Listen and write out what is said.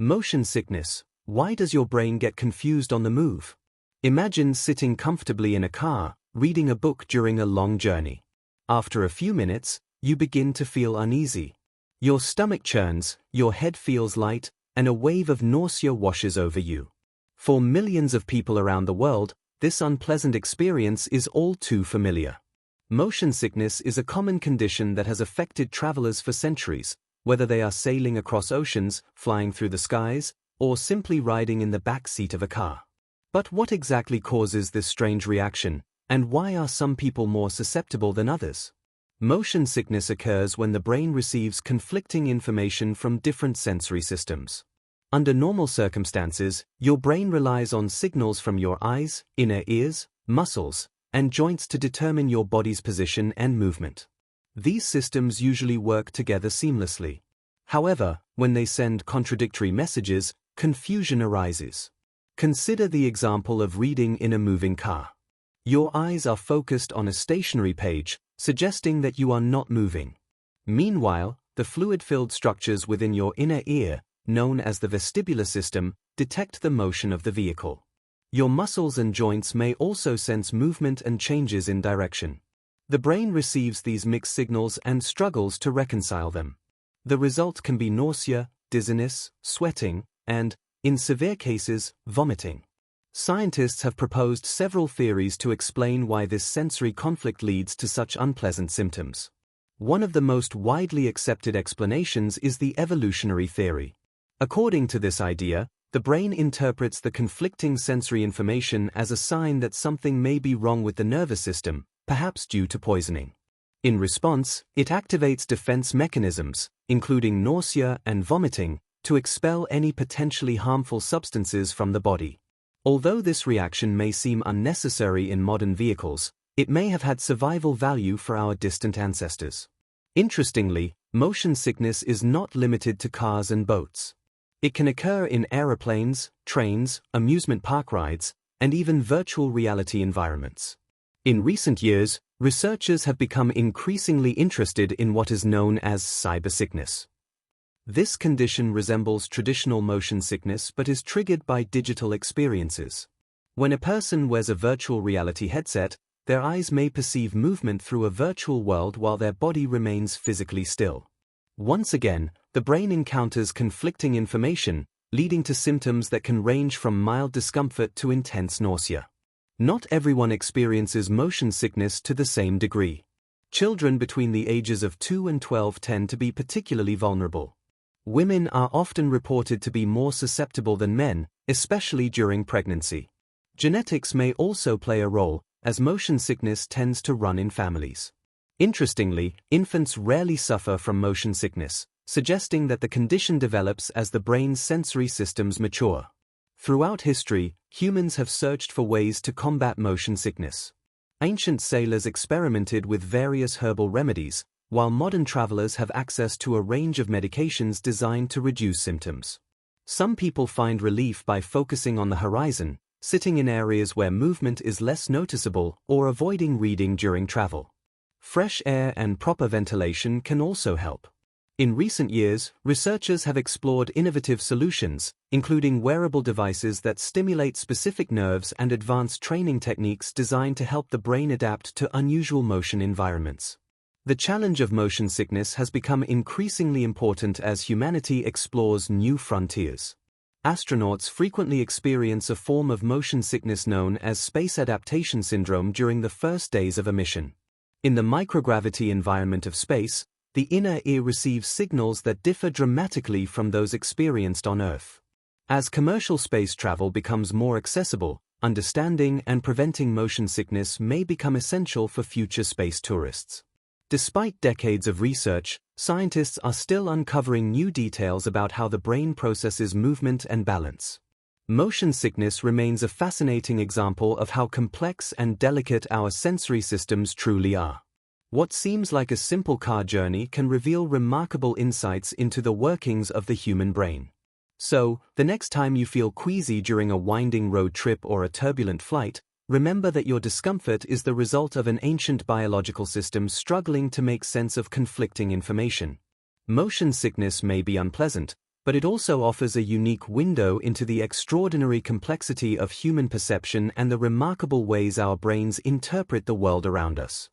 Motion sickness. Why does your brain get confused on the move? Imagine sitting comfortably in a car, reading a book during a long journey. After a few minutes, you begin to feel uneasy. Your stomach churns, your head feels light, and a wave of nausea washes over you. For millions of people around the world, this unpleasant experience is all too familiar. Motion sickness is a common condition that has affected travelers for centuries, whether they are sailing across oceans, flying through the skies, or simply riding in the back seat of a car. But what exactly causes this strange reaction, and why are some people more susceptible than others? Motion sickness occurs when the brain receives conflicting information from different sensory systems. Under normal circumstances, your brain relies on signals from your eyes, inner ears, muscles, and joints to determine your body's position and movement. These systems usually work together seamlessly. However, when they send contradictory messages, confusion arises. Consider the example of reading in a moving car. Your eyes are focused on a stationary page, suggesting that you are not moving. Meanwhile, the fluid-filled structures within your inner ear, known as the vestibular system, detect the motion of the vehicle. Your muscles and joints may also sense movement and changes in direction. The brain receives these mixed signals and struggles to reconcile them. The result can be nausea, dizziness, sweating, and, in severe cases, vomiting. Scientists have proposed several theories to explain why this sensory conflict leads to such unpleasant symptoms. One of the most widely accepted explanations is the evolutionary theory. According to this idea, the brain interprets the conflicting sensory information as a sign that something may be wrong with the nervous system, perhaps due to poisoning. In response, it activates defense mechanisms, including nausea and vomiting, to expel any potentially harmful substances from the body. Although this reaction may seem unnecessary in modern vehicles, it may have had survival value for our distant ancestors. Interestingly, motion sickness is not limited to cars and boats. It can occur in aeroplanes, trains, amusement park rides, and even virtual reality environments. In recent years, researchers have become increasingly interested in what is known as cybersickness. This condition resembles traditional motion sickness but is triggered by digital experiences. When a person wears a virtual reality headset, their eyes may perceive movement through a virtual world while their body remains physically still. Once again, the brain encounters conflicting information, leading to symptoms that can range from mild discomfort to intense nausea. Not everyone experiences motion sickness to the same degree. Children between the ages of 2 and 12 tend to be particularly vulnerable. Women are often reported to be more susceptible than men, especially during pregnancy. Genetics may also play a role, as motion sickness tends to run in families. Interestingly, infants rarely suffer from motion sickness, suggesting that the condition develops as the brain's sensory systems mature. Throughout history, humans have searched for ways to combat motion sickness. Ancient sailors experimented with various herbal remedies, while modern travelers have access to a range of medications designed to reduce symptoms. Some people find relief by focusing on the horizon, sitting in areas where movement is less noticeable, or avoiding reading during travel. Fresh air and proper ventilation can also help. In recent years, researchers have explored innovative solutions, including wearable devices that stimulate specific nerves and advanced training techniques designed to help the brain adapt to unusual motion environments. The challenge of motion sickness has become increasingly important as humanity explores new frontiers. Astronauts frequently experience a form of motion sickness known as space adaptation syndrome during the first days of a mission. In the microgravity environment of space, the inner ear receives signals that differ dramatically from those experienced on Earth. As commercial space travel becomes more accessible, understanding and preventing motion sickness may become essential for future space tourists. Despite decades of research, scientists are still uncovering new details about how the brain processes movement and balance. Motion sickness remains a fascinating example of how complex and delicate our sensory systems truly are. What seems like a simple car journey can reveal remarkable insights into the workings of the human brain. So, the next time you feel queasy during a winding road trip or a turbulent flight, remember that your discomfort is the result of an ancient biological system struggling to make sense of conflicting information. Motion sickness may be unpleasant, but it also offers a unique window into the extraordinary complexity of human perception and the remarkable ways our brains interpret the world around us.